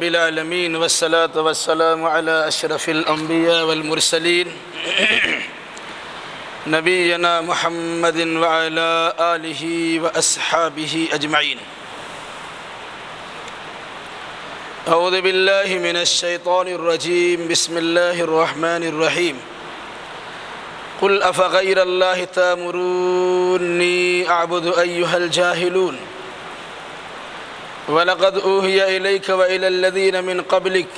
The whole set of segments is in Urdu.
بالعالمین والصلاة والسلام علی اشرف الانبیاء والمرسلین نبینا محمد وعلی آلہ واصحابہ اجمعین۔ اعوذ باللہ من الشیطان الرجیم، بسم اللہ الرحمن الرحیم۔ قل افغیر اللہ تأمرونی اعبد ایہا الجاہلون، وَلَقَدْ أُوحِيَ إِلَيْكَ وَإِلَى الَّذِينَ مِنْ قَبْلِكَ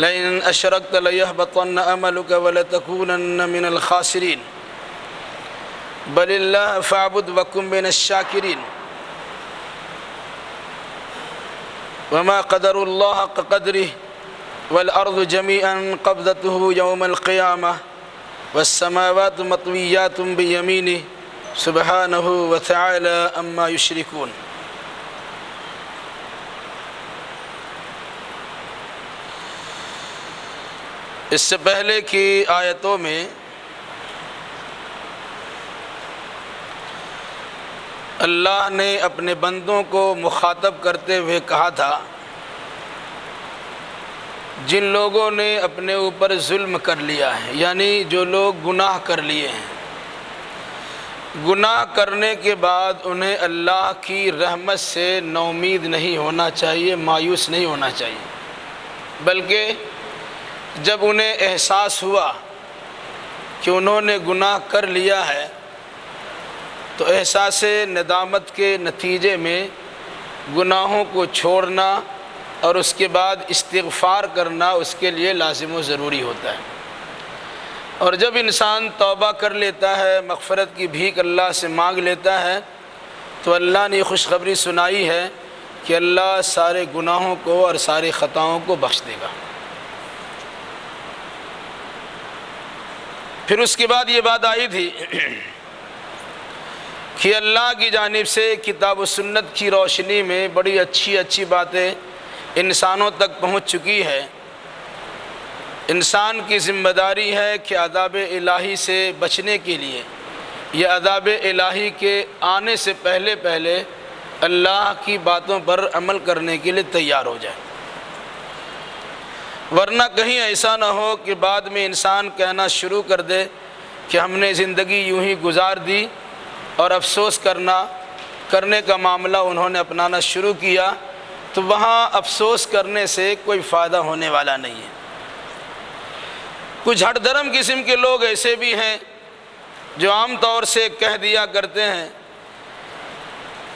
لَئِنْ أَشْرَكْتَ لَيَحْبَطَنَّ عَمَلُكَ وَلَتَكُونَنَّ مِنَ الْخَاسِرِينَ بَلِ اللَّهَ فَاعْبُدْ وَكُن مِنَ الشَّاكِرِينَ وَمَا قَدَرُوا اللَّهَ حَقَّ قَدْرِهِ وَالْأَرْضُ جَمِيعًا قَبْضَتُهُ يَوْمَ الْقِيَامَةِ وَالسَّمَاوَاتُ مَطْوِيَّاتٌ بِيَمِينِهِ سُبْحَانَهُ وَتَعَالَى عَمَّا يُشْرِكُونَ۔ اس سے پہلے کی آیتوں میں اللہ نے اپنے بندوں کو مخاطب کرتے ہوئے کہا تھا، جن لوگوں نے اپنے اوپر ظلم کر لیا ہے، یعنی جو لوگ گناہ کر لیے ہیں، گناہ کرنے کے بعد انہیں اللہ کی رحمت سے نومید نہیں ہونا چاہیے، مایوس نہیں ہونا چاہیے، بلکہ جب انہیں احساس ہوا کہ انہوں نے گناہ کر لیا ہے تو احساس ندامت کے نتیجے میں گناہوں کو چھوڑنا اور اس کے بعد استغفار کرنا اس کے لیے لازم و ضروری ہوتا ہے۔ اور جب انسان توبہ کر لیتا ہے، مغفرت کی بھیک اللہ سے مانگ لیتا ہے، تو اللہ نے خوشخبری سنائی ہے کہ اللہ سارے گناہوں کو اور ساری خطاؤں کو بخش دے گا۔ پھر اس کے بعد یہ بات آئی تھی کہ اللہ کی جانب سے کتاب و سنت کی روشنی میں بڑی اچھی باتیں انسانوں تک پہنچ چکی ہے۔ انسان کی ذمہ داری ہے کہ عذاب الہی سے بچنے کے لیے یا عذاب الہی کے آنے سے پہلے اللہ کی باتوں پر عمل کرنے کے لیے تیار ہو جائے، ورنہ کہیں ایسا نہ ہو کہ بعد میں انسان کہنا شروع کر دے کہ ہم نے زندگی یوں ہی گزار دی اور افسوس کرنے کا معاملہ انہوں نے اپنانا شروع کیا، تو وہاں افسوس کرنے سے کوئی فائدہ ہونے والا نہیں ہے۔ کچھ ہٹ درم قسم کے لوگ ایسے بھی ہیں جو عام طور سے کہہ دیا کرتے ہیں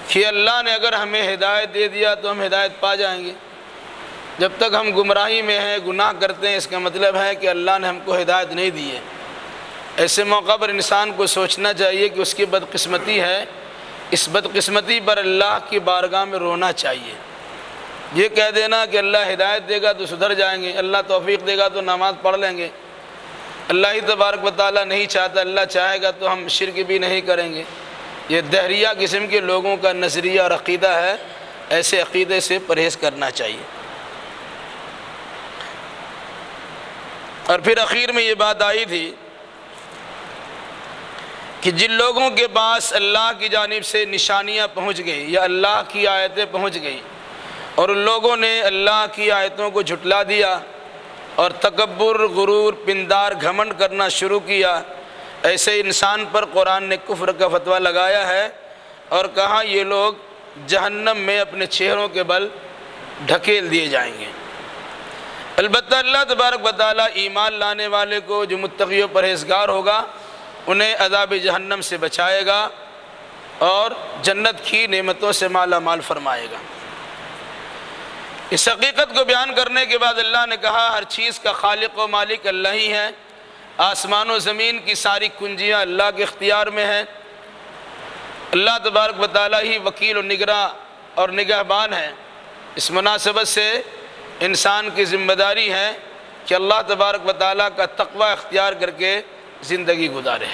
کہ اللہ نے اگر ہمیں ہدایت دے دیا تو ہم ہدایت پا جائیں گے، جب تک ہم گمراہی میں ہیں، گناہ کرتے ہیں، اس کا مطلب ہے کہ اللہ نے ہم کو ہدایت نہیں دی ہے۔ ایسے موقع پر انسان کو سوچنا چاہیے کہ اس کی بدقسمتی ہے، اس بدقسمتی پر اللہ کی بارگاہ میں رونا چاہیے۔ یہ کہہ دینا کہ اللہ ہدایت دے گا تو سدھر جائیں گے، اللہ توفیق دے گا تو نماز پڑھ لیں گے، اللہ ہی تبارک و تعالیٰ نہیں چاہتا، اللہ چاہے گا تو ہم شرک بھی نہیں کریں گے، یہ دہریہ قسم کے لوگوں کا نظریہ اور عقیدہ ہے۔ ایسے عقیدے سے پرہیز کرنا چاہیے۔ اور پھر اخیر میں یہ بات آئی تھی کہ جن لوگوں کے پاس اللہ کی جانب سے نشانیاں پہنچ گئی یا اللہ کی آیتیں پہنچ گئی اور ان لوگوں نے اللہ کی آیتوں کو جھٹلا دیا اور تکبر، غرور، پندار، گھمنڈ کرنا شروع کیا، ایسے انسان پر قرآن نے کفر کا فتویٰ لگایا ہے اور کہا یہ لوگ جہنم میں اپنے چہروں کے بل ڈھکیل دیے جائیں گے۔ البتہ اللہ تبارک و تعالیٰ ایمان لانے والے کو جو متقی و پرہیزگار ہوگا انہیں عذاب جہنم سے بچائے گا اور جنت کی نعمتوں سے مالا مال فرمائے گا۔ اس حقیقت کو بیان کرنے کے بعد اللہ نے کہا ہر چیز کا خالق و مالک اللہ ہی ہے، آسمان و زمین کی ساری کنجیاں اللہ کے اختیار میں ہیں، اللہ تبارک و تعالیٰ ہی وکیل و نگراں اور نگہبان ہے۔ اس مناسبت سے انسان کی ذمہ داری ہے کہ اللہ تبارک و تعالیٰ کا تقوی اختیار کر کے زندگی گزارے۔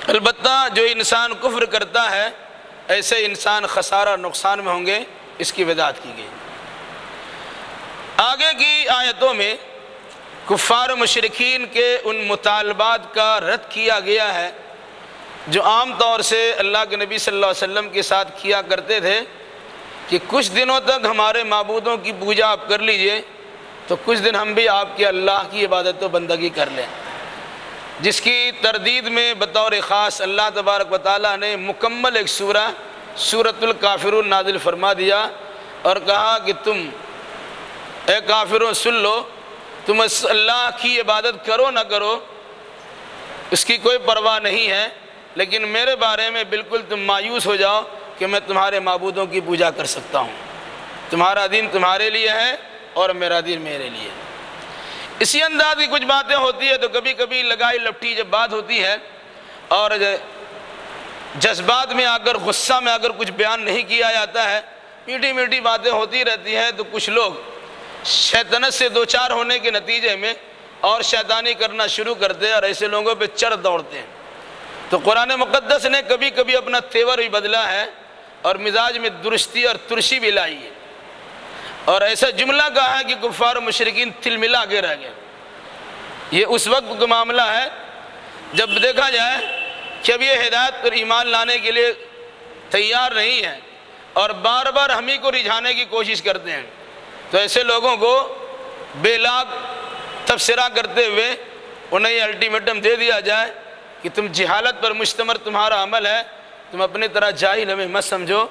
البتہ جو انسان کفر کرتا ہے ایسے انسان خسارہ نقصان میں ہوں گے، اس کی وضاحت کی گئی۔ آگے کی آیتوں میں کفار و مشرکین کے ان مطالبات کا رد کیا گیا ہے جو عام طور سے اللہ کے نبی صلی اللہ علیہ وسلم کے ساتھ کیا کرتے تھے کہ کچھ دنوں تک ہمارے معبودوں کی پوجا آپ کر لیجئے تو کچھ دن ہم بھی آپ کے اللہ کی عبادت و بندگی کر لیں، جس کی تردید میں بطور خاص اللہ تبارک و تعالیٰ نے مکمل ایک سورۃ الکافرون نازل فرما دیا اور کہا کہ تم اے کافروں سن لو، تم اللہ کی عبادت کرو نہ کرو اس کی کوئی پرواہ نہیں ہے، لیکن میرے بارے میں بالکل تم مایوس ہو جاؤ کہ میں تمہارے معبودوں کی پوجا کر سکتا ہوں، تمہارا دین تمہارے لیے ہے اور میرا دین میرے لیے۔ اسی انداز کی کچھ باتیں ہوتی ہیں تو کبھی کبھی لگائی لپٹی جب بات ہوتی ہے اور جذبات میں آ کر غصہ میں اگر کچھ بیان نہیں کیا جاتا ہے، میٹھی میٹھی باتیں ہوتی رہتی ہیں تو کچھ لوگ شیطنت سے دوچار ہونے کے نتیجے میں اور شیطانی کرنا شروع کرتے ہیں اور ایسے لوگوں پہ چڑھ دوڑتے ہیں۔ تو قرآن مقدس نے کبھی کبھی اپنا تیور بھی بدلا ہے اور مزاج میں درستی اور ترشی بھی لائی ہے، اور ایسا جملہ کہا ہے کہ کفار و مشرکین تل ملا کے رہ گئے۔ یہ اس وقت کا معاملہ ہے جب دیکھا جائے کہ اب یہ ہدایت پر ایمان لانے کے لیے تیار نہیں ہے اور بار بار ہم ہی کو رجھانے کی کوشش کرتے ہیں، تو ایسے لوگوں کو بے لاگ تبصرہ کرتے ہوئے انہیں یہ الٹیمیٹم دے دیا جائے کہ تم جہالت پر مشتمل تمہارا عمل ہے، تم اپنی طرح جاہل ہمیں مت سمجھو،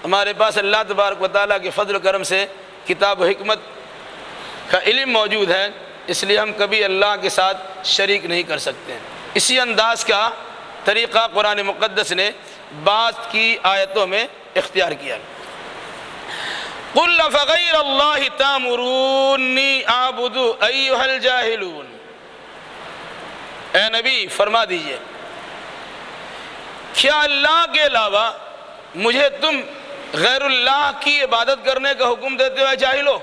ہمارے پاس اللہ تبارک و تعالیٰ کے فضل و کرم سے کتاب و حکمت کا علم موجود ہے، اس لیے ہم کبھی اللہ کے ساتھ شریک نہیں کر سکتے ہیں۔ اسی انداز کا طریقہ قرآن مقدس نے بعض کی آیتوں میں اختیار کیا۔ قُلْ فَغَيْرَ اللَّهِ تَأْمُرُونِّي أَعْبُدُ أَيُّهَا الْجَاهِلُونَ، اے نبی فرما دیجئے کیا اللہ کے علاوہ مجھے تم غیر اللہ کی عبادت کرنے کا حکم دیتے ہوئے جاہلو؟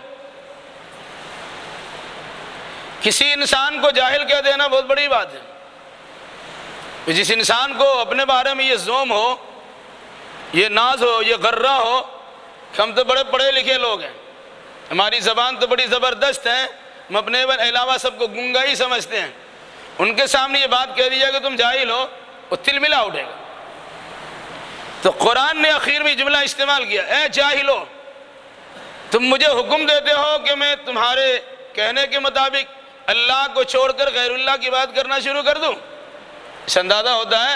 کسی انسان کو جاہل کہہ دینا بہت بڑی بات ہے۔ جس انسان کو اپنے بارے میں یہ زوم ہو، یہ ناز ہو، یہ غرہ ہو کہ ہم تو بڑے پڑھے لکھے لوگ ہیں، ہماری زبان تو بڑی زبردست ہے، ہم اپنے علاوہ سب کو گنگا ہی سمجھتے ہیں، ان کے سامنے یہ بات کہہ دیا کہ تم جاہل ہو، وہ تل ملا اٹھے گا۔ تو قرآن نے آخر میں جملہ استعمال کیا، اے جاہلو، تم مجھے حکم دیتے ہو کہ میں تمہارے کہنے کے مطابق اللہ کو چھوڑ کر غیر اللہ کی بات کرنا شروع کر دوں؟ اس اندازہ ہوتا ہے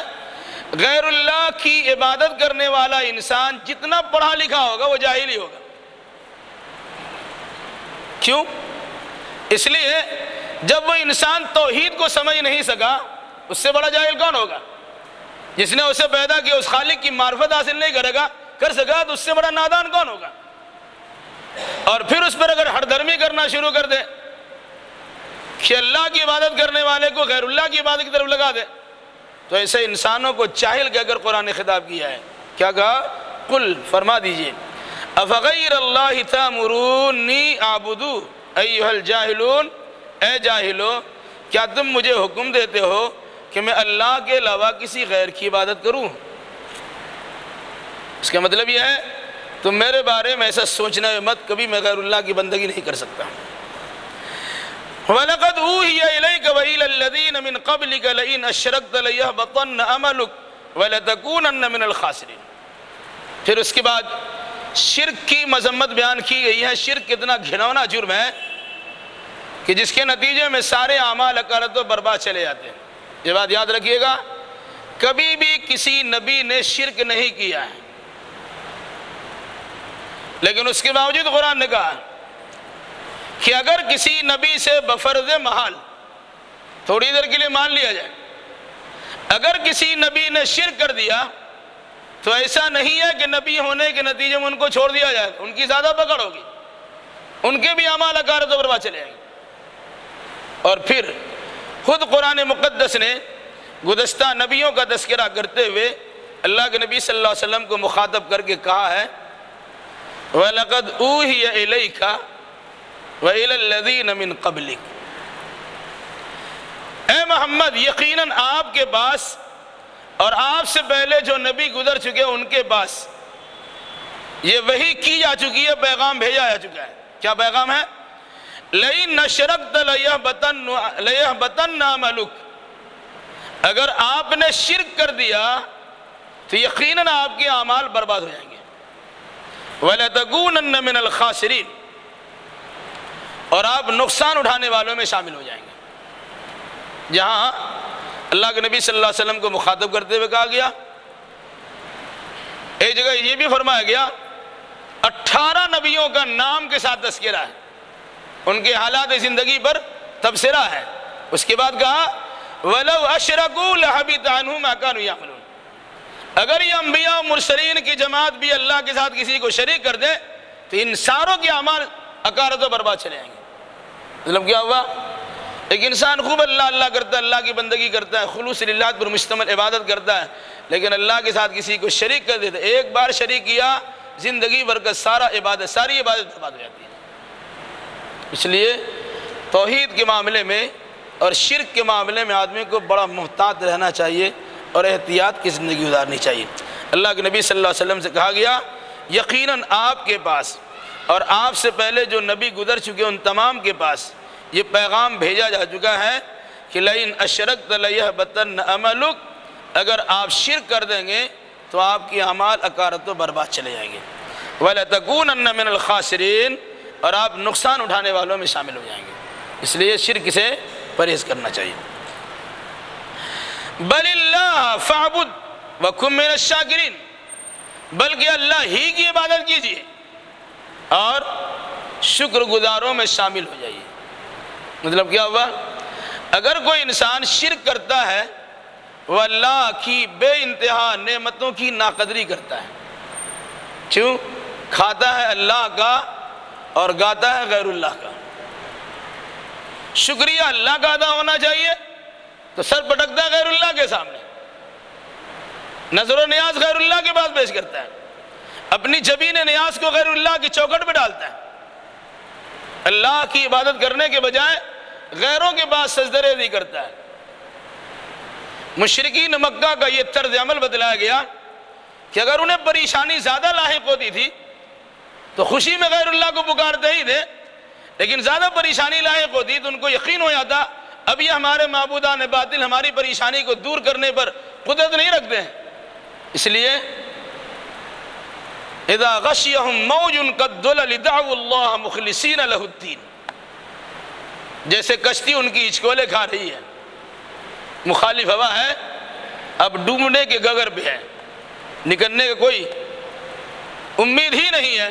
غیر اللہ کی عبادت کرنے والا انسان جتنا پڑھا لکھا ہوگا وہ جاہل ہی ہوگا۔ کیوں؟ اس لیے جب وہ انسان توحید کو سمجھ نہیں سکا، اس سے بڑا جاہل کون ہوگا؟ جس نے اسے پیدا کیا اس خالق کی معرفت حاصل نہیں کر سکا تو اس سے بڑا نادان کون ہوگا؟ اور پھر اس پر اگر ہر دھرمی کرنا شروع کر دے کہ اللہ کی عبادت کرنے والے کو غیر اللہ کی عبادت کی طرف لگا دے، تو ایسے انسانوں کو جاہل کہہ کر قرآن نے خطاب کیا ہے۔ کیا کہا؟ قل فرما دیجئے افغیر اللہ تأمرونی اعبد ایھا الجاہلون، اے جاہلو کیا تم مجھے حکم دیتے ہو کہ میں اللہ کے علاوہ کسی غیر کی عبادت کروں؟ اس کا مطلب یہ ہے تم میرے بارے میں ایسا سوچنا مت، کبھی میں غیر اللہ کی بندگی نہیں کر سکتا۔ وَلَقَدْ أُوحِيَ إِلَيْكَ وَإِلَى الَّذِينَ مِنْ قَبْلِكَ لَئِنْ أَشْرَكْتَ لَيَحْبَطَنَّ عَمَلُكَ وَلَتَكُونَنَّ مِنَ الْخَاسِرِينَ۔ پھر اس کے بعد شرک کی مذمت بیان کی گئی ہے۔ شرک کتنا گھناؤنا جرم ہے کہ جس کے نتیجے میں سارے اعمال اکارت و برباد چلے جاتے ہیں۔ یہ بات یاد رکھیے گا، کبھی بھی کسی نبی نے شرک نہیں کیا ہے، لیکن اس کے باوجود قرآن نے کہا کہ اگر کسی نبی سے بفرض محال تھوڑی دیر کے لیے مان لیا جائے، اگر کسی نبی نے شرک کر دیا تو ایسا نہیں ہے کہ نبی ہونے کے نتیجے میں ان کو چھوڑ دیا جائے، ان کی زیادہ پکڑ ہوگی، ان کے بھی اعمال اکارت و برباد چلے جائیں گے۔ اور پھر خود قرآن مقدس نے گزشتہ نبیوں کا تذکرہ کرتے ہوئے اللہ کے نبی صلی اللہ علیہ وسلم کو مخاطب کر کے کہا ہے وَلَقَدْ أُوحِيَ إِلَيْكَ وَإِلَى الَّذِينَ مِنْ قَبْلِكَ، اے محمد یقیناً آپ کے پاس اور آپ سے پہلے جو نبی گزر چکے ان کے پاس یہ وحی کی جا چکی ہے، پیغام بھیجا جا چکا ہے۔ کیا پیغام ہے؟ لَئِنْ أَشْرَكْتَ لَيَحْبَطَنَّ عَمَلُكَ، اگر آپ نے شرک کر دیا تو یقیناً آپ کے اعمال برباد ہو جائیں گے۔ وَلَتَكُونَنَّ مِنَ الْخَاسِرِينَ، اور آپ نقصان اٹھانے والوں میں شامل ہو جائیں گے۔ جہاں اللہ کے نبی صلی اللہ علیہ وسلم کو مخاطب کرتے ہوئے کہا گیا، ایک جگہ یہ بھی فرمایا گیا 18 نبیوں کا نام کے ساتھ تذکرہ ہے، ان کے حالات زندگی پر تبصرہ ہے۔ اس کے بعد کہا وَلَوْ أَشْرَكُوا لَحَبِطَ عَنْهُمْ مَا كَانُوا يَعْمَلُونَ، اگر یہ انبیاء و مرسلین کی جماعت بھی اللہ کے ساتھ کسی کو شریک کر دے تو ان ساروں کے اعمال اکارت و برباد چلے جائیں گے۔ مطلب کیا ہوا؟ ایک انسان خوب اللہ کرتا ہے، اللہ کی بندگی کرتا ہے، خلوص للہ پر مشتمل عبادت کرتا ہے، لیکن اللہ کے ساتھ کسی کو شریک کر دیتا ہے، ایک بار شریک کیا زندگی بھر کا ساری عبادت برباد ہو جاتی ہے۔ اس لیے توحید کے معاملے میں اور شرک کے معاملے میں آدمی کو بڑا محتاط رہنا چاہیے اور احتیاط کی زندگی گزارنی چاہیے۔ اللہ کے نبی صلی اللہ علیہ وسلم سے کہا گیا یقیناً آپ کے پاس اور آپ سے پہلے جو نبی گزر چکے ان تمام کے پاس یہ پیغام بھیجا جا چکا ہے کہ لئن اشرکت لیحبطن عملک، اگر آپ شرک کر دیں گے تو آپ کی اعمال اکارت و برباد چلے جائیں گے۔ وَلَتَكُونَنَّ مِنَ الْخَاسِرِينَ، اور آپ نقصان اٹھانے والوں میں شامل ہو جائیں گے۔ اس لیے شرک سے پرہیز کرنا چاہیے۔ بَلِ اللَّهَ فَاعْبُدْ وَكُن مِّنَ الشَّاكِرِينَ، بلکہ اللہ ہی کی عبادت کیجیے اور شکر گزاروں میں شامل ہو جائیے۔ مطلب کیا ہوا؟ اگر کوئی انسان شرک کرتا ہے وہ اللہ کی بے انتہا نعمتوں کی ناقدری کرتا ہے۔ کیوں؟ کھاتا ہے اللہ کا اور گاتا ہے غیر اللہ کا۔ شکریہ اللہ کا ادا ہونا چاہیے تو سر پٹکتا ہے غیر اللہ کے سامنے، نظر و نیاز غیر اللہ کے پاس پیش کرتا ہے، اپنی جبین نیاز کو غیر اللہ کی چوکھٹ پہ ڈالتا ہے، اللہ کی عبادت کرنے کے بجائے غیروں کے پاس سجدہ ریزی کرتا ہے۔ مشرکین مکہ کا یہ طرز عمل بتلایا گیا کہ اگر انہیں پریشانی زیادہ لاحق ہوتی تھی تو خوشی میں غیر اللہ کو پکارتے ہی تھے، لیکن زیادہ پریشانی لاحق ہوتی تو ان کو یقین ہو جاتا اب یہ ہمارے معبودان باطل ہماری پریشانی کو دور کرنے پر قدرت نہیں رکھتے ہیں۔ اس لیے اذا غشیہم موج کالظلل دعوا اللہ مخلصین لہ الدین، جیسے کشتی ان کی ہچکولے کھا رہی ہے، مخالف ہوا ہے، اب ڈوبنے کے گگر پہ ہے، نکلنے کا کوئی امید ہی نہیں ہے،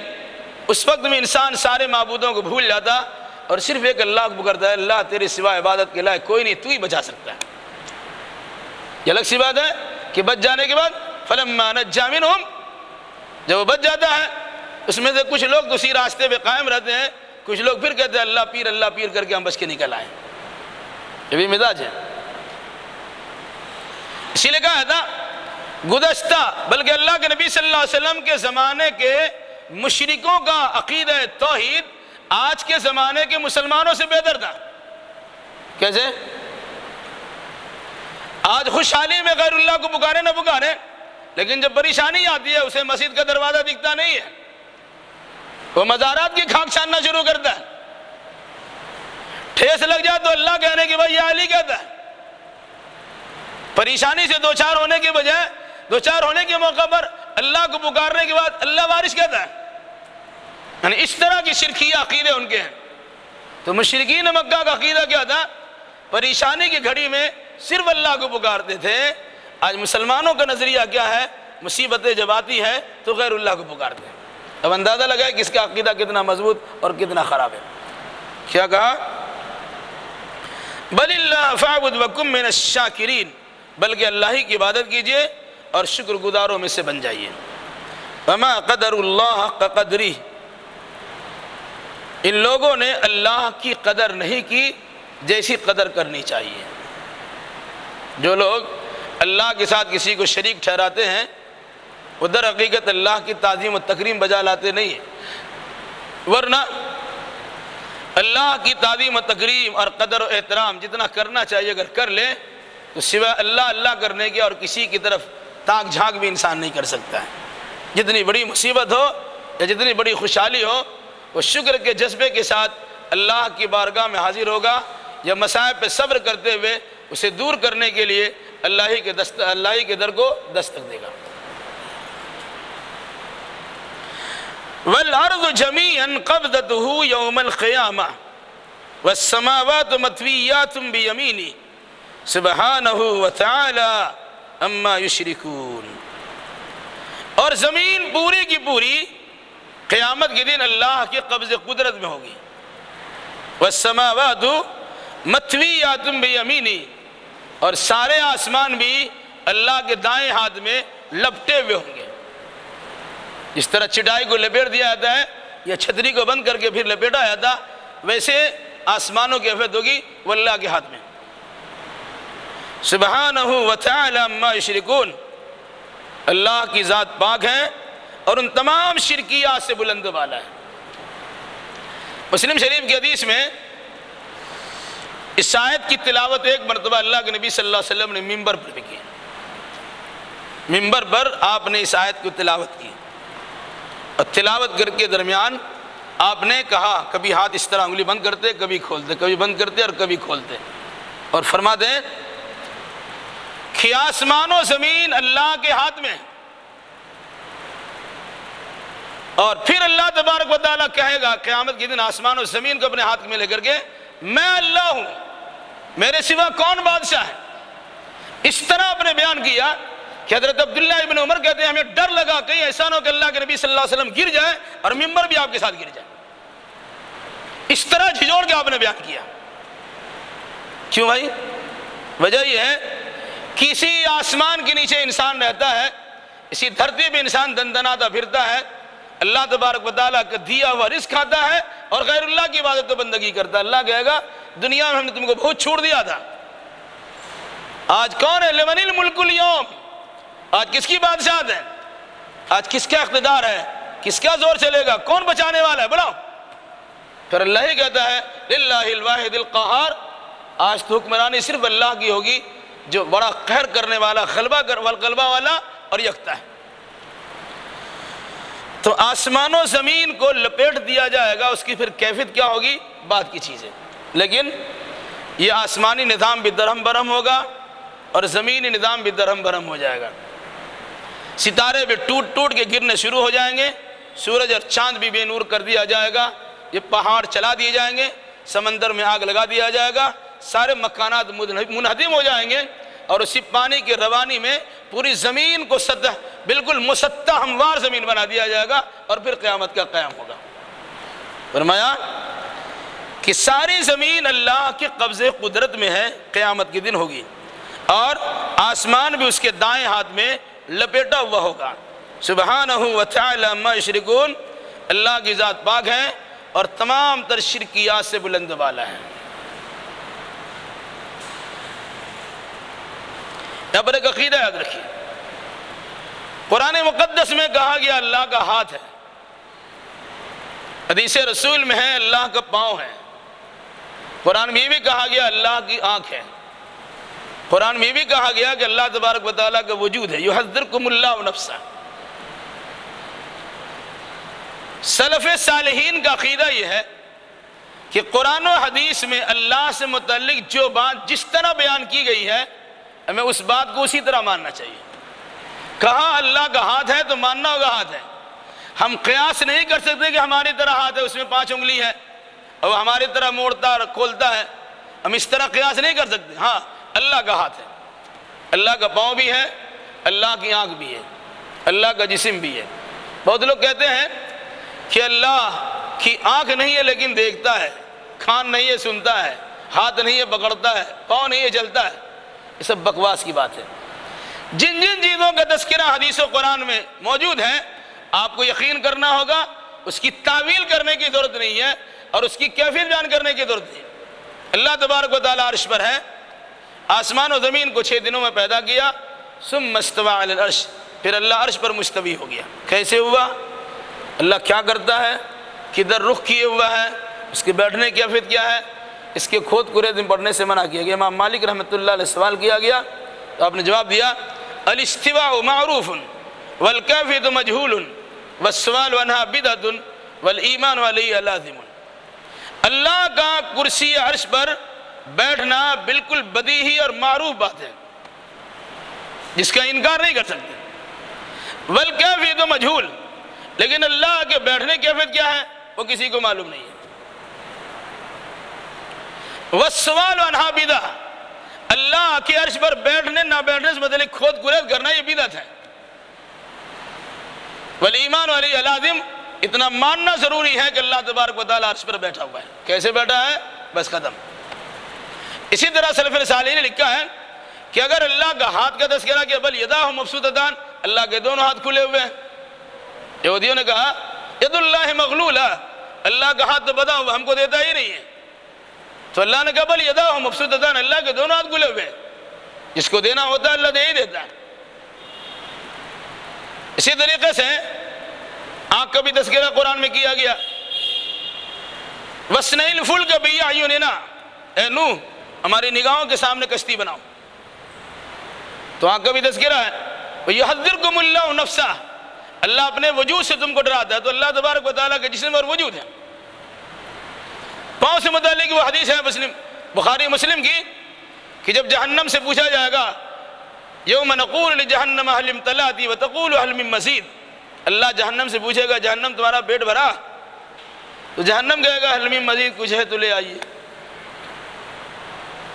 اس وقت میں انسان سارے معبودوں کو بھول جاتا اور صرف ایک اللہ کو پکارتا ہے، اللہ تیرے سوا عبادت کے لائق کوئی نہیں، تو ہی بچا سکتا ہے۔ یہ الگ سی بات ہے کہ بچ جانے کے بعد فلما نجا منہم، جب وہ بچ جاتا ہے اس میں سے کچھ لوگ اسی راستے پہ قائم رہتے ہیں، کچھ لوگ پھر کہتے ہیں اللہ پیر کر کے ہم بچ کے نکل آئے۔ یہ بھی مزاج ہے۔ اسی لیے کہا تھا گزشتہ بلکہ اللہ کے نبی صلی اللہ علیہ وسلم کے زمانے کے مشرکوں کا عقیدہ توحید آج کے زمانے کے مسلمانوں سے بہتر تھا۔ کیسے؟ آج خوشحالی میں غیر اللہ کو پکارے نہ پکارے، لیکن جب پریشانی آتی ہے اسے مسجد کا دروازہ دکھتا نہیں ہے، وہ مزارات کی کھانک چھاننا شروع کرتا ہے، ٹھیس لگ جائے تو اللہ کہنے کہ بھائی یہ علی کہتا ہے، پریشانی سے دوچار ہونے کے بجائے دوچار ہونے کے موقع پر اللہ کو پکارنے کے بعد اللہ وارث کہتا ہے۔ یعنی اس طرح کی شرکیہ عقیدے ان کے ہیں۔ تو مشرکین مکہ کا عقیدہ کیا تھا؟ پریشانی کی گھڑی میں صرف اللہ کو پکارتے تھے۔ آج مسلمانوں کا نظریہ کیا ہے؟ مصیبتیں جب آتی ہے تو غیر اللہ کو پکارتے ہیں۔ اب اندازہ لگائے کہ اس کا عقیدہ کتنا مضبوط اور کتنا خراب ہے۔ کیا کہا؟ بل اللہ فاعبد وکن من الشاکرین، بلکہ اللہ ہی کی عبادت کیجئے اور شکر گزاروں میں سے بن جائیے۔ وما قدر اللہ حق قدری، ان لوگوں نے اللہ کی قدر نہیں کی جیسی قدر کرنی چاہیے۔ جو لوگ اللہ کے ساتھ کسی کو شریک ٹھہراتے ہیں وہ در حقیقت اللہ کی تعظیم و تکریم بجا لاتے نہیں ہیں، ورنہ اللہ کی تعظیم و تکریم اور قدر و احترام جتنا کرنا چاہیے اگر کر لے تو سوائے اللہ کرنے کے اور کسی کی طرف تاک جھانک بھی انسان نہیں کر سکتا ہے۔ جتنی بڑی مصیبت ہو یا جتنی بڑی خوشحالی ہو وہ شکر کے جذبے کے ساتھ اللہ کی بارگاہ میں حاضر ہوگا یا مصائب پہ صبر کرتے ہوئے اسے دور کرنے کے لیے اللہ ہی کے در کو دستک دے گا۔ والارض جميعا قبضته يوم القيامة والسماوات مطويات بيمينه سبحانہ وتعالی عما یشرکون. اور زمین پوری کی پوری قیامت کے دن اللہ کے قبض قدرت میں ہوگی. والسماوات مطویات بیمینہ، اور سارے آسمان بھی اللہ کے دائیں ہاتھ میں لپٹے ہوئے ہوں گے. جس طرح چٹائی کو لپیٹ دیا جاتا ہے یا چھتری کو بند کر کے پھر لپیٹا جاتا، ویسے آسمانوں کی حفاظت ہوگی وہ اللہ کے ہاتھ میں. سبحانہ وتعالی عما یشرکون، اللہ کی ذات پاک ہے اور ان تمام شرکیات سے بلند والا ہے. مسلم شریف کی حدیث میں اس آیت کی تلاوت ایک مرتبہ اللہ کے نبی صلی اللہ علیہ وسلم نے ممبر پر بھی کی. ممبر پر آپ نے اس آیت کو تلاوت کی، اور تلاوت کر کے درمیان آپ نے کہا، کبھی ہاتھ اس طرح انگلی بند کرتے، کبھی کھولتے، کبھی بند کرتے اور کبھی کھولتے، اور فرماتے ہیں کہ آسمان و زمین اللہ کے ہاتھ میں، اور پھر اللہ تبارک و تعالیٰ کہے گا قیامت کے دن آسمان و زمین کو اپنے ہاتھ میں لے کر کے، میں اللہ ہوں، میرے سوا کون بادشاہ ہے. اس طرح آپ نے بیان کیا کہ حضرت عبداللہ ابن عمر کہتے ہیں ہمیں ڈر لگا کہیں ایسا نہ ہو کہ اللہ کے نبی صلی اللہ علیہ وسلم گر جائے اور ممبر بھی آپ کے ساتھ گر جائے. اس طرح جھجوڑ کے آپ نے بیان کیا. کیوں بھائی؟ وجہ یہ ہے کہ اسی آسمان کے نیچے انسان رہتا ہے، اسی دھرتی پہ انسان دندناتا پھرتا ہے، اللہ تبارک و تعالیٰ کا دیا ہوا رزق کھاتا ہے اور غیر اللہ کی عبادت و بندگی کرتا ہے. اللہ کہے گا دنیا میں ہم نے تم کو بہت چھوڑ دیا تھا، آج کون ہے؟ لمن الملک اليوم، آج کس کی بادشاہت ہے؟ آج کس کا اقتدار ہے؟ کس کا زور چلے گا؟ کون بچانے والا ہے؟ بلاؤ. پھر اللہ ہی کہتا ہے للہ الواحد القہار، آج تو حکمرانی صرف اللہ کی ہوگی جو بڑا قہر کرنے والا، غلبہ والا اور یکتا ہے. تو آسمان و زمین کو لپیٹ دیا جائے گا، اس کی پھر کیفیت کیا ہوگی بات کی چیز ہے. لیکن یہ آسمانی نظام بھی درہم برہم ہوگا اور زمینی نظام بھی درہم برہم ہو جائے گا. ستارے بھی ٹوٹ ٹوٹ کے گرنے شروع ہو جائیں گے، سورج اور چاند بھی بے نور کر دیا جائے گا، یہ پہاڑ چلا دیے جائیں گے، سمندر میں آگ لگا دیا جائے گا، سارے مکانات منہدم ہو جائیں گے، اور اسی پانی کی روانی میں پوری زمین کو سطح بالکل مسطح ہموار زمین بنا دیا جائے گا، اور پھر قیامت کا قیام ہوگا. فرمایا کہ ساری زمین اللہ کے قبضے قدرت میں ہے، قیامت کے دن ہوگی، اور آسمان بھی اس کے دائیں ہاتھ میں لپیٹا ہوا ہوگا. سبحانہ وتعالی عما یشرکون، اللہ کی ذات پاک ہے اور تمام تر شرکیات سے بلند والا ہے. یہاں پر ایک عقیدہ یاد رکھیے، قرآن مقدس میں کہا گیا اللہ کا ہاتھ ہے، حدیث رسول میں ہے اللہ کا پاؤں ہے، قرآن میں بھی کہا گیا اللہ کی آنکھ ہے، قرآن میں بھی کہا گیا کہ اللہ تبارک و تعالیٰ کا وجود ہے. یحذرکم اللہ نفسہ. سلف صالحین کا عقیدہ یہ ہے کہ قرآن و حدیث میں اللہ سے متعلق جو بات جس طرح بیان کی گئی ہے ہمیں اس بات کو اسی طرح ماننا چاہیے. کہا اللہ کا ہاتھ ہے تو ماننا ہوگا ہاتھ ہے. ہم قیاس نہیں کر سکتے کہ ہماری طرح ہاتھ ہے، اس میں 5 انگلی ہے اور ہماری طرح موڑتا اور کھولتا ہے، ہم اس طرح قیاس نہیں کر سکتے. ہاں اللہ کا ہاتھ ہے، اللہ کا پاؤں بھی ہے، اللہ کی آنکھ بھی ہے، اللہ کا جسم بھی ہے. بہت لوگ کہتے ہیں کہ اللہ کی آنکھ نہیں ہے لیکن دیکھتا ہے، کان نہیں ہے سنتا ہے، ہاتھ نہیں ہے پکڑتا ہے، پاؤں نہیں ہے چلتا ہے. یہ سب بکواس کی بات ہے. جن جن چیزوں کا تذکرہ حدیث و قرآن میں موجود ہے آپ کو یقین کرنا ہوگا، اس کی تعویل کرنے کی ضرورت نہیں ہے اور اس کی کیفیت بیان کرنے کی ضرورت نہیں. اللہ تبارک و تعالیٰ عرش پر ہے، آسمان و زمین کو 6 دنوں میں پیدا کیا. ثم استوى علی العرش، پھر اللہ عرش پر مستوی ہو گیا. کیسے ہوا؟ اللہ کیا کرتا ہے، کدھر رخ کیے ہوا ہے، اس کے بیٹھنے کی کیفیت کیا ہے، اس کے کھود قریدم پڑھنے سے منع کیا گیا. امام مالک رحمۃ اللہ علیہ سوال کیا گیا تو آپ نے جواب دیا الاستواء معروف والکیفیت مجہول والسؤال عنہ بدعۃ والایمان علیہ لازم. اللہ کا کرسی عرش پر بیٹھنا بالکل بدیہی اور معروف بات ہے جس کا انکار نہیں کر سکتے. والکیفیت مجہول، لیکن اللہ کے بیٹھنے کی کیفیت کیا ہے وہ کسی کو معلوم نہیں ہے۔ والسوال عنہا بدعہ، اللہ کے عرش پر بیٹھنے نہ بیٹھنے سے متعلق کھود کریت کرنا یہ بدعت ہے۔ والایمان علیہ لازم، اتنا ماننا ضروری ہے کہ اللہ تبارک و تعالیٰ عرش پر بیٹھا ہوا ہے۔ کیسے بیٹھا ہے؟ بس ختم۔ اسی طرح سلف صالحین نے لکھا ہے کہ اگر اللہ کا ہاتھ کا تذکرہ کیا بل یداہ مبسوطتان، اللہ کے دونوں ہاتھ کھلے ہوئے ہیں۔ یہودیوں نے کہا ید اللہ مغلولہ، اللہ کا ہاتھ تو بدا ہوا، ہم کو دیتا ہی نہیں ہے۔ تو اللہ نے کہا بل یداہ مبسوطتان، اللہ کے دونوں ہاتھ کھلے ہوئے ہیں، جس کو دینا ہوتا ہے اللہ دے ہی دیتا ہے۔ اسی طریقے سے آنکھ کا بھی تذکرہ قرآن میں کیا گیا، وَاصْنَعِ الْفُلْكَ بِأَعْيُنِنَا، اے نوح ہماری نگاہوں کے سامنے کشتی بناؤ۔ تو آنکھ کا بھی تذکرہ ہے۔ وَيُحَذِّرْكُمُ اللَّهُ نَفْسَهُ، اللہ اپنے وجود سے تم کو ڈراتا ہے، تو اللہ تبارک و تعالیٰ کے جسم اور وجود ہے۔ پاؤں سے متعلق وہ حدیث ہے بخاری مسلم کی کہ جب جہنم سے پوچھا جائے گا یوم نقول لجہنم هل امتلأت وتقول هل من مزید، اللہ جہنم سے پوچھے گا جہنم تمہارا پیٹ بھرا؟ تو جہنم کہے گا هل من مزید، کچھ ہے تو لے آئیے۔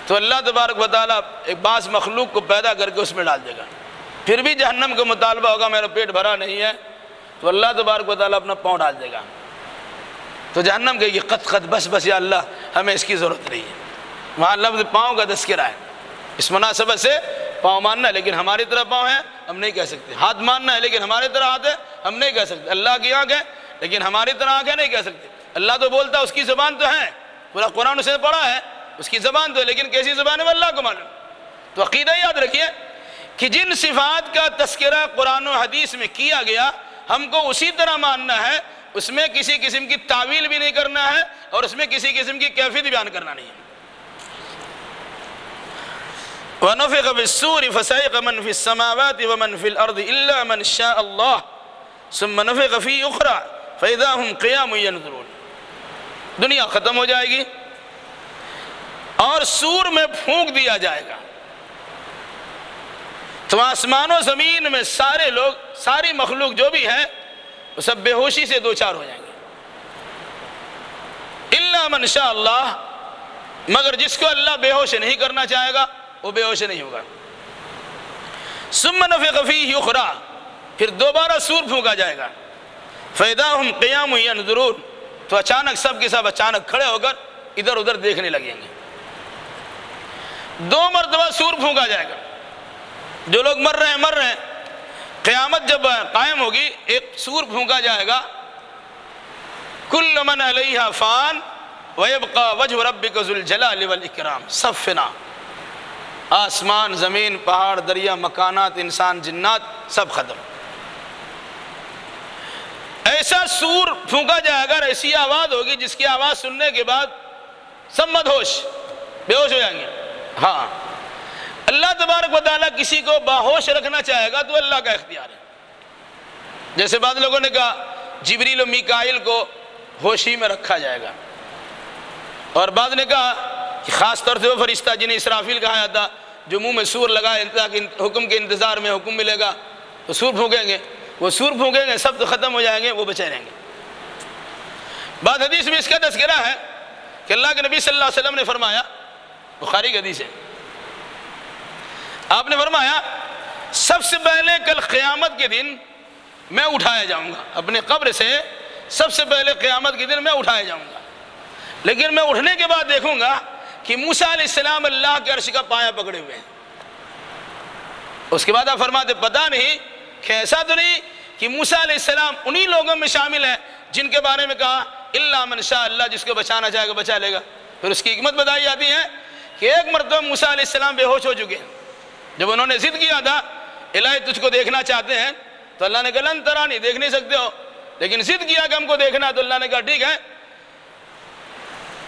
تو اللہ تبارک و تعالیٰ ایک بعض مخلوق کو پیدا کر کے اس میں ڈال دے گا، پھر بھی جہنم کا مطالبہ ہوگا میرا پیٹ بھرا نہیں ہے، تو اللہ تبارک و تعالیٰ اپنا پاؤں ڈال دے گا۔ تو جہنم کہے گی قط قط، بس بس یا اللہ ہمیں اس کی ضرورت نہیں ہے۔ وہاں لفظ پاؤں کا تذکرہ ہے، اس مناسبت سے پاؤں ماننا ہے لیکن ہماری طرح پاؤں ہے ہم نہیں کہہ سکتے، ہاتھ ماننا ہے لیکن ہماری طرح ہاتھ ہے ہم نہیں کہہ سکتے، اللہ کی آنکھ ہے لیکن ہماری طرح آنکھ ہے نہیں کہہ سکتے۔ اللہ تو بولتا ہے، اس کی زبان تو ہے، پورا قرآن اسے پڑھا ہے، اس کی زبان تو ہے، لیکن کیسی زبان ہے وہ اللہ کو معلوم۔ تو عقیدہ یاد رکھیے کہ جن صفات کا تذکرہ قرآن و حدیث میں کیا گیا ہم کو اسی طرح ماننا ہے، اس میں کسی قسم کی تعویل بھی نہیں کرنا ہے اور اس میں کسی قسم کی کیفیت بیان کرنا نہیں ہے۔ وَنُفِخَ فِي الصُّورِ فَصَعِقَ مَنْ فِي السَّمَاوَاتِ وَمَنْ فِي الْأَرْضِ إِلَّا مَنْ شَاءَ اللَّهُ ثُمَّ نُفِخَ فِي أُخْرَى فَإِذَا هُمْ قِيَامٌ يَنْظُرُونَ، دنیا ختم ہو جائے گی اور سور میں پھونک دیا جائے گا تو آسمان و زمین میں سارے لوگ، ساری مخلوق جو بھی ہے وہ سب بے ہوشی سے دوچار ہو جائیں گے۔ الا من شاء اللہ، مگر جس کو اللہ بے ہوش نہیں کرنا چاہے گا وہ بے ہوش نہیں ہوگا۔ ثم نفخ فیہ اخری، پھر دوبارہ سور پھونکا جائے گا۔ فاذا ہم قیام ینظرون، تو اچانک سب کے سب اچانک کھڑے ہو کر ادھر ادھر دیکھنے لگیں گے۔ دو مرتبہ سور پھونکا جائے گا، جو لوگ مر رہے ہیں۔ قیامت جب قائم ہوگی ایک سور پھونکا جائے گا، کل من علیہا فان ویبقى وجہ ربک ذو الجلال والاکرام، سب فنا، آسمان زمین پہاڑ دریا مکانات انسان جنات سب ختم۔ ایسا سور پھونکا جائے گا، ایسی آواز ہوگی جس کی آواز سننے کے بعد سب مدہوش بے ہوش ہو جائیں گے۔ ہاں، اللہ تبارک و تعالیٰ کسی کو باہوش رکھنا چاہے گا تو اللہ کا اختیار ہے۔ جیسے بعض لوگوں نے کہا جبریل و میکائیل کو ہوشی میں رکھا جائے گا، اور بعض نے کہا کہ خاص طور سے وہ فرشتہ جنہیں اسرافیل کہا جاتا جو منہ میں سور لگائے تاکہ حکم کے انتظار میں حکم ملے گا تو سور پھونکیں گے، وہ سور پھونکیں گے سب تو ختم ہو جائیں گے، وہ بچے رہیں گے۔ بعض حدیث میں اس کا تذکرہ ہے کہ اللہ کے نبی صلی اللہ علیہ وسلم نے فرمایا، بخاری کی حدیث ہے، آپ نے فرمایا سب سے پہلے کل قیامت کے دن میں اٹھایا جاؤں گا اپنے قبر سے، سب سے پہلے قیامت کے دن میں اٹھایا جاؤں گا، لیکن میں اٹھنے کے بعد دیکھوں گا کہ موسیٰ علیہ السلام اللہ کے عرش کا پایہ پکڑے ہوئے ہیں۔ اس کے بعد آپ فرماتے پتہ نہیں کہ ایسا تو نہیں کہ موسیٰ علیہ السلام انہی لوگوں میں شامل ہیں جن کے بارے میں کہا الا من شاء اللہ، جس کو بچانا چاہے گا بچا لے گا۔ پھر اس کی حکمت بتائی جاتی ہے کہ ایک مرتبہ موسیٰ علیہ السلام بے ہوش ہو چکے ہیں، جب انہوں نے ضد کیا تھا الہی تجھ کو دیکھنا چاہتے ہیں، تو اللہ نے کہا لن ترانی، دیکھ نہیں سکتے ہو، لیکن ضد کیا کہ ہم کو دیکھنا، تو اللہ نے کہا ٹھیک ہے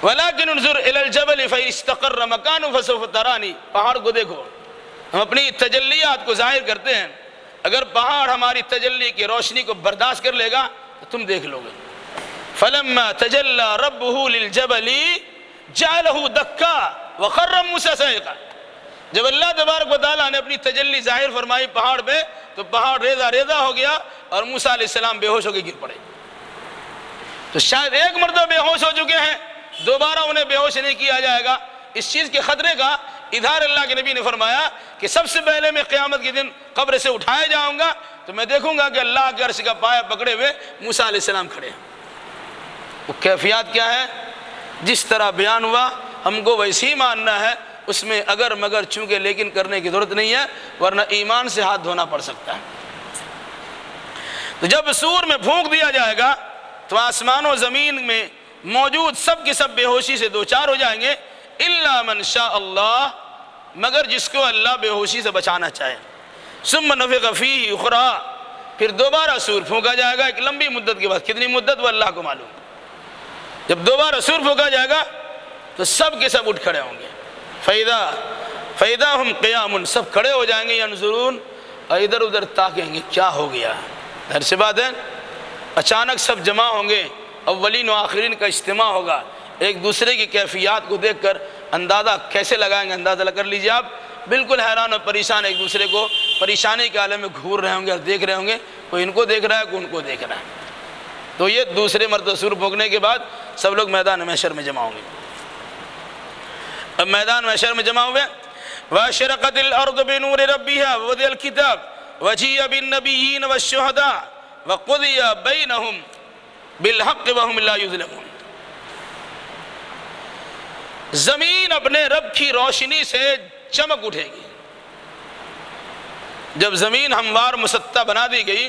وَلَكِنْ انظُرْ إِلَى الْجَبَلِ فَإِنِ اسْتَقَرَّ مَكَانُهُ فَسَوْفَ تَرَانِي، پہاڑ کو دیکھو، ہم اپنی تجلیات کو ظاہر کرتے ہیں، اگر پہاڑ ہماری تجلی کی روشنی کو برداشت کر لے گا تو تم دیکھ لو گے۔ فَلَمَّا تَجَلَّى رَبُّهُ لِلْجَبَلِ جَعَلَهُ دَكَّا وَخَرَّ مُوسَىٰ صَعِقًا، جب اللہ تبارک و تعالیٰ نے اپنی تجلی ظاہر فرمائی پہاڑ پہ تو پہاڑ ریزہ ریزہ ہو گیا اور موسیٰ علیہ السلام بے ہوش ہو کے گر پڑے۔ تو شاید ایک مرتبہ بے ہوش ہو چکے ہیں، دوبارہ انہیں بے ہوش نہیں کیا جائے گا۔ اس چیز کے خطرے کا اظہار اللہ کے نبی نے فرمایا کہ سب سے پہلے میں قیامت کے دن قبر سے اٹھایا جاؤں گا تو میں دیکھوں گا کہ اللہ کے عرش کا پایا پکڑے ہوئے موسیٰ علیہ السلام کھڑے ہیں۔ وہ کیفیات کیا ہے؟ جس طرح بیان ہوا ہم کو ویسے ہی ماننا ہے، اس میں اگر مگر چونکہ لیکن کرنے کی ضرورت نہیں ہے، ورنہ ایمان سے ہاتھ دھونا پڑ سکتا ہے۔ تو جب سور میں پھونک دیا جائے گا تو آسمان و زمین میں موجود سب کے سب بے ہوشی سے دوچار ہو جائیں گے، الا من شاء اللہ، مگر جس کو اللہ بے ہوشی سے بچانا چاہے۔ ثم نفخ فیہ اخری، پھر دوبارہ سور پھونکا جائے گا ایک لمبی مدت کے بعد، کتنی مدت وہ اللہ کو معلوم۔ جب دوبارہ سور پھونکا جائے گا تو سب کے سب اٹھ کھڑے ہوں گے، فَإِذَا هُمْ قِيَامٌ، سب کھڑے ہو جائیں گے، ينظرون، اور ادھر ادھر تاکیں گے کیا ہو گیا۔ ظاہر سی بات ہے اچانک سب جمع ہوں گے، اولین و آخرین کا اجتماع ہوگا، ایک دوسرے کی کیفیات کو دیکھ کر اندازہ کیسے لگائیں گے، اندازہ کر لیجیے آپ، بالکل حیران اور پریشان ایک دوسرے کو پریشانی کے عالم میں گھور رہے ہوں گے اور دیکھ رہے ہوں گے، کوئی ان کو دیکھ رہا ہے کوئی ان کو دیکھ رہا ہے۔ تو یہ دوسرے مرتبہ سور پھونکنے کے بعد سب لوگ میدان محشر میں جمع ہوں گے۔ اب میدان محشر میں جمع ہوئے، وَأَشْرَقَتِ الْأَرْضُ بِنُورِ رَبِّهَا وَوُضِعَ الْكِتَابُ وَجِيءَ بِالنَّبِيِّينَ وَالشُّهَدَاءِ وَقُضِيَ بَيْنَهُمْ بِالْحَقِّ وَهُمْ لَا يُظْلَمُونَ۔ زمین اپنے رب کی روشنی سے چمک اٹھے گی۔ جب زمین ہموار مسطح بنا دی گئی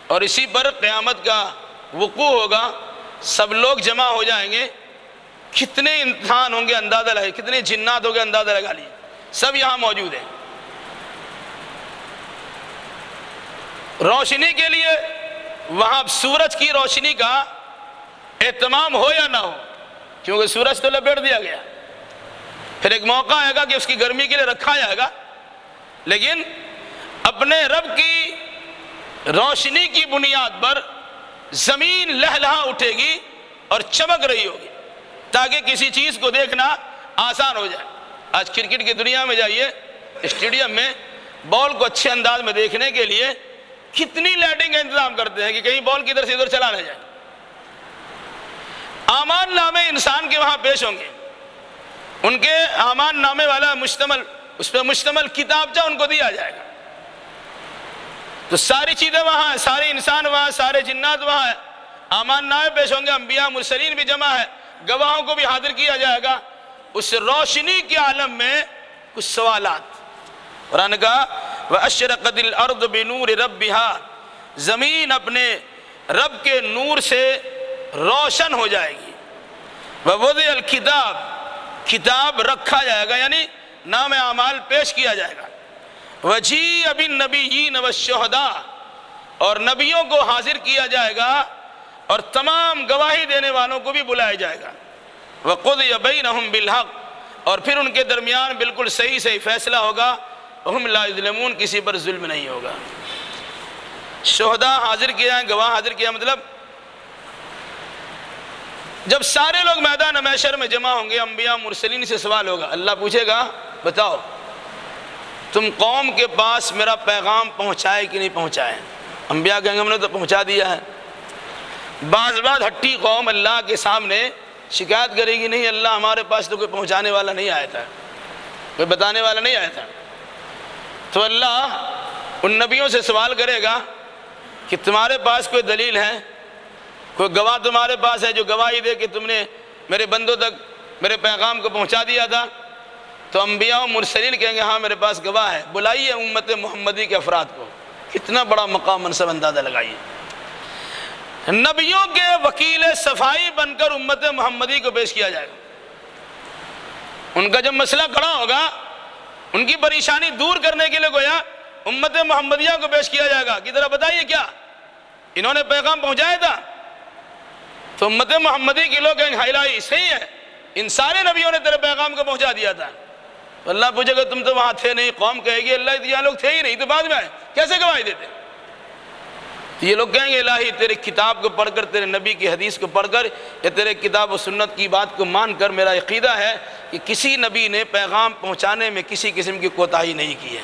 اور اسی پر قیامت کا وقوع ہوگا، سب لوگ جمع ہو جائیں گے، کتنے انسان ہوں گے اندازہ لگا، کتنے جنات ہوں گے اندازہ لگا لیے، سب یہاں موجود ہیں۔ روشنی کے لیے وہاں سورج کی روشنی کا اہتمام ہو یا نہ ہو، کیونکہ سورج تو لپیٹ دیا گیا، پھر ایک موقع آئے گا کہ اس کی گرمی کے لیے رکھا جائے گا، لیکن اپنے رب کی روشنی کی بنیاد پر زمین لہلہا اٹھے گی اور چمک رہی ہوگی تاکہ کسی چیز کو دیکھنا آسان ہو جائے۔ آج کرکٹ کی دنیا میں جائیے، اسٹیڈیم میں بال کو اچھے انداز میں دیکھنے کے لیے کتنی لائٹنگ کا انتظام کرتے ہیں کہ کہیں بال کدھر سے ادھر چلا نہ جائے۔ اعمال نامے انسان کے وہاں پیش ہوں گے، ان کے اعمال نامے والا اس پہ مشتمل کتابچہ ان کو دیا جائے گا۔ تو ساری چیزیں وہاں ہیں، سارے انسان وہاں، سارے جنات وہاں ہیں، اعمال نامے پیش ہوں گے، انبیاء مرسلین بھی جمع ہے، گواہوں کو بھی حاضر کیا جائے گا۔ اس روشنی کے عالم میں کچھ سوالات، قرآن کا وَأَشْرَقَتِ الْأَرْضُ بِنُورِ رَبِّهَا، زمین اپنے رب کے نور سے روشن ہو جائے گی۔ وَوُضِعَ الْكِتَابُ، کتاب رکھا جائے گا، یعنی نام اعمال پیش کیا جائے گا۔ وَجِيءَ بِالنَّبِيِّينَ وَالشُّهَدَاءِ، اور نبیوں کو حاضر کیا جائے گا اور تمام گواہی دینے والوں کو بھی بلایا جائے گا۔ وَقُضِيَ بَيْنَهُمْ بِالْحَقِّ، اور پھر ان کے درمیان بالکل صحیح فیصلہ ہوگا۔ وَهُمْ لَا يُظْلَمُونَ، کسی پر ظلم نہیں ہوگا۔ شہداء حاضر کیا ہے، گواہ حاضر کیا، مطلب جب سارے لوگ میدان محشر میں جمع ہوں گے، انبیاء مرسلین سے سوال ہوگا، اللہ پوچھے گا بتاؤ تم قوم کے پاس میرا پیغام پہنچائے کہ نہیں پہنچائے؟ انبیاء کہیں گے ہم نے تو پہنچا دیا ہے۔ بعض ہٹی قوم اللہ کے سامنے شکایت کرے گی، نہیں اللہ ہمارے پاس تو کوئی پہنچانے والا نہیں آیا تھا، کوئی بتانے والا نہیں آیا تھا۔ تو اللہ ان نبیوں سے سوال کرے گا کہ تمہارے پاس کوئی دلیل ہے، کوئی گواہ تمہارے پاس ہے جو گواہی دے کہ تم نے میرے بندوں تک میرے پیغام کو پہنچا دیا تھا؟ تو انبیاء و مرسلین کہیں گے ہاں میرے پاس گواہ ہے، بلائیے امت محمدی کے افراد کو۔ کتنا بڑا مقام منصب اندازہ لگائیے، نبیوں کے وکیل صفائی بن کر امت محمدی کو پیش کیا جائے گا۔ ان کا جب مسئلہ کھڑا ہوگا، ان کی پریشانی دور کرنے کے لیے گویا امت محمدیہ کو پیش کیا جائے گا کہ ذرا بتائیے کیا انہوں نے پیغام پہنچایا تھا؟ تو امت محمدی کے لوگ کہیں گے ہاں الہی صحیح ہے، ان سارے نبیوں نے تیرے پیغام کو پہنچا دیا تھا۔ تو اللہ پوچھے گا تم تو وہاں تھے نہیں، قوم کہے گی اللہ یہ لوگ تھے ہی نہیں، تو بعد میں آئے کیسے گواہی دیتے؟ تو یہ لوگ کہیں گے الہی تیرے کتاب کو پڑھ کر، تیرے نبی کی حدیث کو پڑھ کر، یا تیرے کتاب و سنت کی بات کو مان کر میرا عقیدہ ہے کہ کسی نبی نے پیغام پہنچانے میں کسی قسم کی کوتاہی نہیں کی ہے۔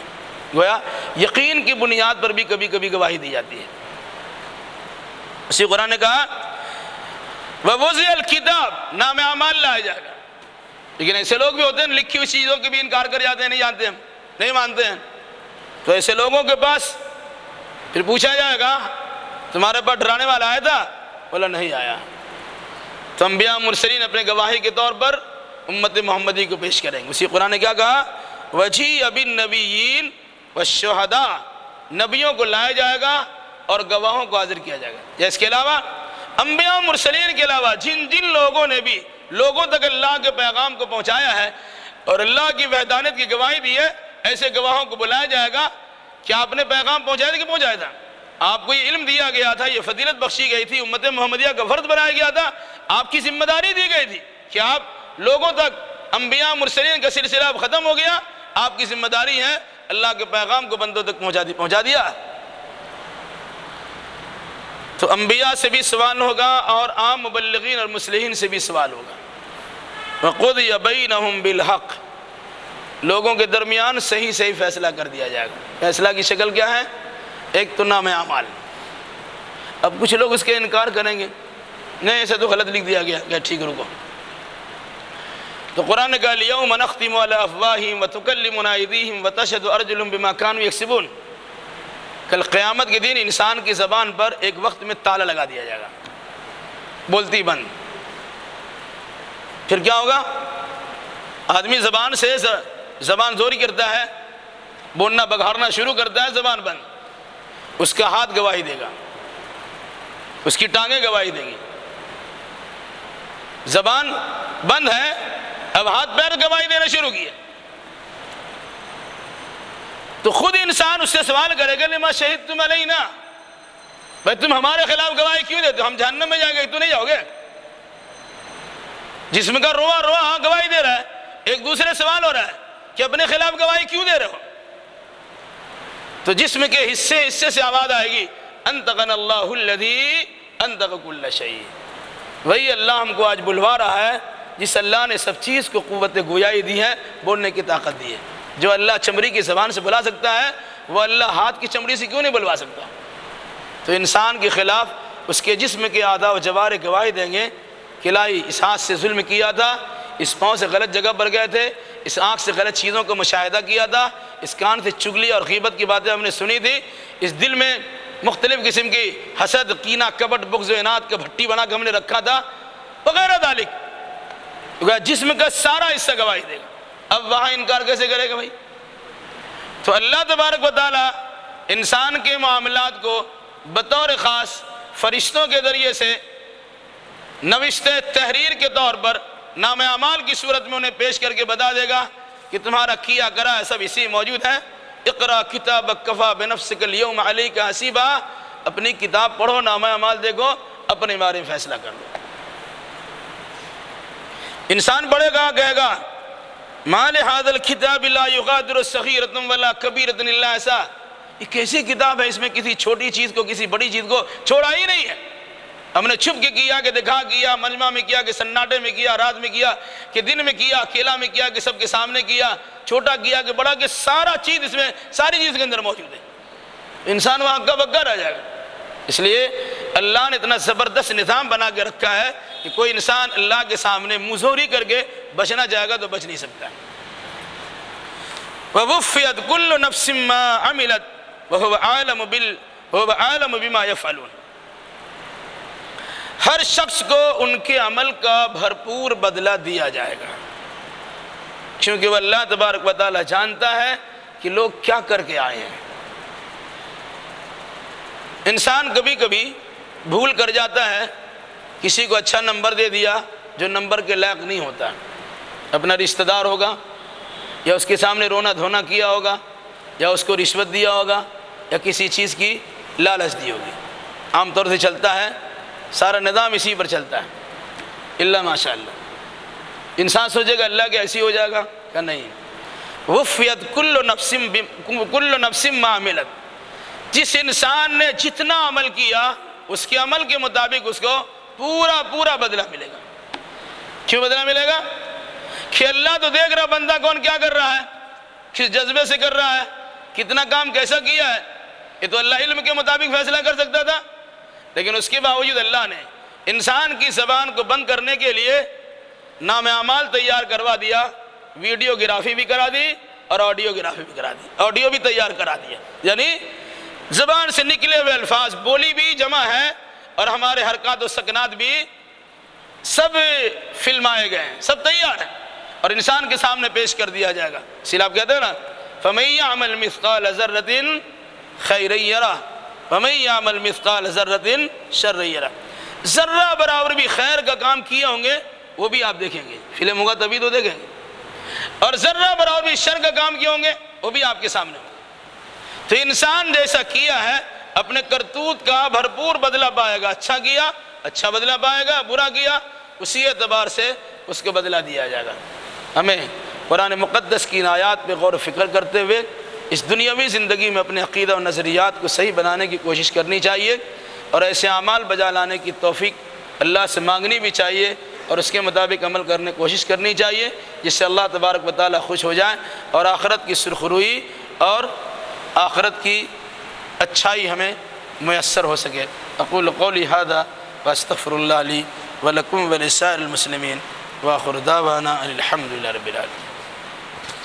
گویا یقین کی بنیاد پر بھی کبھی کبھی گواہی دی جاتی ہے۔ اسی قرآن نے کہا وَوُضِعَ الْكِتَابُ، نام اعمال لایا جائے گا۔ لیکن ایسے لوگ بھی ہوتے ہیں لکھی ہوئی چیزوں کے بھی انکار کر جاتے ہیں، نہیں جانتے ہم، نہیں مانتے ہیں۔ تو ایسے لوگوں کے پاس پھر پوچھا جائے گا تمہارے پاس ڈرانے والا آیا تھا؟ بولا نہیں آیا۔ تو انبیاء مرسلین اپنے گواہی کے طور پر امت محمدی کو پیش کریں گے۔ اسی قرآن نے کیا کہا وَجِیءَ بِالنَّبِیِّینَ وَالشُّہَدَاء، نبیوں کو لایا جائے گا اور گواہوں کو حاضر کیا جائے گا۔ یا اس کے علاوہ انبیاء مرسلین کے علاوہ جن لوگوں نے بھی لوگوں تک اللہ کے پیغام کو پہنچایا ہے اور اللہ کی وحدانیت کی گواہی دی ہے، ایسے گواہوں کو بلایا جائے گا کہ آپ نے پیغام پہنچایا تھا کہ پہنچایا تھا؟ آپ کو یہ علم دیا گیا تھا، یہ فضیلت بخشی گئی تھی، امت محمدیہ کا فرد بنایا گیا تھا، آپ کی ذمہ داری دی گئی تھی کہ آپ لوگوں تک انبیاء مرسلین کا سلسلہ اب ختم ہو گیا، آپ کی ذمہ داری ہے اللہ کے پیغام کو بندوں تک پہنچا دیا۔ تو انبیاء سے بھی سوال ہوگا اور عام مبلغین اور مصلحین سے بھی سوال ہوگا۔ وَقُضِيَ بَيْنَهُمْ بِالْحَقِّ، لوگوں کے درمیان صحیح فیصلہ کر دیا جائے گا۔ فیصلہ کی شکل کیا ہے؟ ایک تو نام اعمال۔ اب کچھ لوگ اس کے انکار کریں گے، نہیں ایسے تو غلط لکھ دیا گیا، کہ ٹھیک رکو۔ تو قرآن نے کہا الْيَوْمَ نَخْتِمُ عَلَىٰ أَفْوَاهِهِمْ وَتُكَلِّمُنَا أَيْدِيهِمْ وَتَشْهَدُ أَرْجُلُهُمْ بِمَا كَانُوا يَكْسِبُونَ، کل قیامت کے دن انسان کی زبان پر ایک وقت میں تالا لگا دیا جائے گا، بولتی بند۔ پھر کیا ہوگا؟ آدمی زبان سے زبان زوری کرتا ہے، بولنا بگھارنا شروع کرتا ہے، زبان بند، اس کا ہاتھ گواہی دے گا، اس کی ٹانگیں گواہی دیں گی۔ زبان بند ہے، اب ہاتھ پیر گواہی دینا شروع کیے، تو خود انسان اس سے سوال کرے گا لما شہدتم علینا، بھائی تم ہمارے خلاف گواہی کیوں دیتے ہو؟ ہم جہنم میں جائیں گے، تو نہیں جاؤ گے؟ جسم کا روا گواہی دے رہا ہے، ایک دوسرے سوال ہو رہا ہے کہ اپنے خلاف گواہی کیوں دے رہے ہو؟ تو جسم کے حصے سے آواز آئے گی انطقنا اللہ الذی انطق کل شیء، وہی اللہ ہم کو آج بلوا رہا ہے جس اللہ نے سب چیز کو قوت گویائی دی ہے، بولنے کی طاقت دی ہے۔ جو اللہ چمڑی کی زبان سے بلا سکتا ہے وہ اللہ ہاتھ کی چمڑی سے کیوں نہیں بلوا سکتا؟ تو انسان کے خلاف اس کے جسم کے اعضاء و جوارح گواہی دیں گے کہ لائی اس ہاتھ سے ظلم کیا تھا، اس پاؤں سے غلط جگہ پر گئے تھے، اس آنکھ سے غلط چیزوں کو مشاہدہ کیا تھا، اس کان سے چگلی اور غیبت کی باتیں ہم نے سنی تھی، اس دل میں مختلف قسم کی حسد، کینہ، کپٹ، بغض و عناد کا بھٹی بنا کے ہم نے رکھا تھا، وغیرہ ذالک۔ جسم کا سارا حصہ گواہی دے گا۔ اب وہاں انکار کیسے کرے گا بھائی؟ تو اللہ تبارک و تعالیٰ انسان کے معاملات کو بطور خاص فرشتوں کے ذریعے سے نوشتے تحریر کے طور پر نام اعمال کی صورت میں انہیں پیش کر کے بتا دے گا کہ تمہارا کیا کرا ہے سب اسی موجود ہے۔ اقرا کتابک کفا بنفسک اليوم علیک حسیبا، اپنی کتاب پڑھو، نام اعمال دیکھو، اپنے بارے میں فیصلہ کر لو۔ انسان پڑھے گا، کہے گا ما لهذا الكتاب لا يغادر صغيرة ولا كبيرة الا احصاها، یہ کیسی کتاب ہے، اس میں کسی چھوٹی چیز کو کسی بڑی چیز کو چھوڑا ہی نہیں ہے۔ ہم نے چھپ کے کیا کہ دکھا کیا، مجمع میں کیا کہ سناٹے میں کیا، رات میں کیا کہ دن میں کیا، اکیلا میں کیا کہ سب کے سامنے کیا، چھوٹا کیا کہ بڑا، کہ سارا چیز اس میں ساری چیز کے اندر موجود ہے۔ انسان وہاں ہکا بکا رہ جائے گا۔ اس لیے اللہ نے اتنا زبردست نظام بنا کے رکھا ہے کہ کوئی انسان اللہ کے سامنے منظوری کر کے بچنا چاہے گا تو بچ نہیں سکتا۔ وَوُفِّيَتْ كُلُّ نَفْسٍ مَّا عَمِلَتْ وَهُوَ عَالَمُ بِمَا يَفْعَلُونَ، ہر شخص کو ان کے عمل کا بھرپور بدلہ دیا جائے گا، کیونکہ وہ اللہ تبارک و تعالی جانتا ہے کہ لوگ کیا کر کے آئے ہیں۔ انسان کبھی کبھی بھول کر جاتا ہے، کسی کو اچھا نمبر دے دیا جو نمبر کے لائق نہیں ہوتا، اپنا رشتہ دار ہوگا یا اس کے سامنے رونا دھونا کیا ہوگا یا اس کو رشوت دیا ہوگا یا کسی چیز کی لالچ دی ہوگی۔ عام طور سے چلتا ہے، سارا نظام اسی پر چلتا ہے، اللہ ماشاء اللہ۔ انسان سوچے گا اللہ کے ایسی ہو جائے گا، کہ نہیں۔ وفیت کل نفس ما عملت، جس انسان نے جتنا عمل کیا اس کے عمل کے مطابق اس کو پورا بدلہ ملے گا۔ کیوں بدلہ ملے گا؟ کہ اللہ تو دیکھ رہا بندہ کون کیا کر رہا ہے، کس جذبے سے کر رہا ہے، کتنا کام کیسا کیا ہے، یہ تو اللہ علم کے مطابق فیصلہ کر سکتا تھا، لیکن اس کے باوجود اللہ نے انسان کی زبان کو بند کرنے کے لیے نام اعمال تیار کروا دیا، ویڈیوگرافی بھی کرا دی اور آڈیوگرافی بھی کرا دی، آڈیو بھی تیار کرا دیا، یعنی زبان سے نکلے ہوئے الفاظ، بولی بھی جمع ہے اور ہمارے حرکات و سکنات بھی سب فلمائے گئے ہیں، سب تیار ہیں اور انسان کے سامنے پیش کر دیا جائے گا۔ اسی لیے آپ کہتے ہیں نا فَمَن يَعْمَلْ مِثْقَالَ ذَرَّةٍ خَيْرًا يَرَهُ وَمَن يَعْمَلْ مِثْقَالَ ذَرَّةٍ شَرًّا يَرَهُ، ذرہ برابر بھی خیر کا کام کیے ہوں گے وہ بھی آپ دیکھیں گے، فلم ہوگا تبھی تو دیکھیں گے، اور ذرہ برابر بھی شر کا کام کیے ہوں گے وہ بھی آپ کے سامنے ہوگا۔ تو انسان جیسا کیا ہے اپنے کرتوت کا بھرپور بدلہ پائے گا، اچھا کیا اچھا بدلہ پائے گا، برا کیا اسی اعتبار سے اس کو بدلہ دیا جائے گا۔ ہمیں قرآن مقدس کی آیات پہ غور و فکر کرتے ہوئے اس دنیاوی زندگی میں اپنے عقیدہ و نظریات کو صحیح بنانے کی کوشش کرنی چاہیے، اور ایسے اعمال بجا لانے کی توفیق اللہ سے مانگنی بھی چاہیے، اور اس کے مطابق عمل کرنے کی کوشش کرنی چاہیے، جس سے اللہ تبارک و تعالی خوش ہو جائے اور آخرت کی سرخروئی اور آخرت کی اچھائی ہمیں میسر ہو سکے۔ اقول قولی ھذا واستغفر اللہ لی ولکم ولسائر المسلمین وآخر دعوانا الحمد للہ رب العالمین۔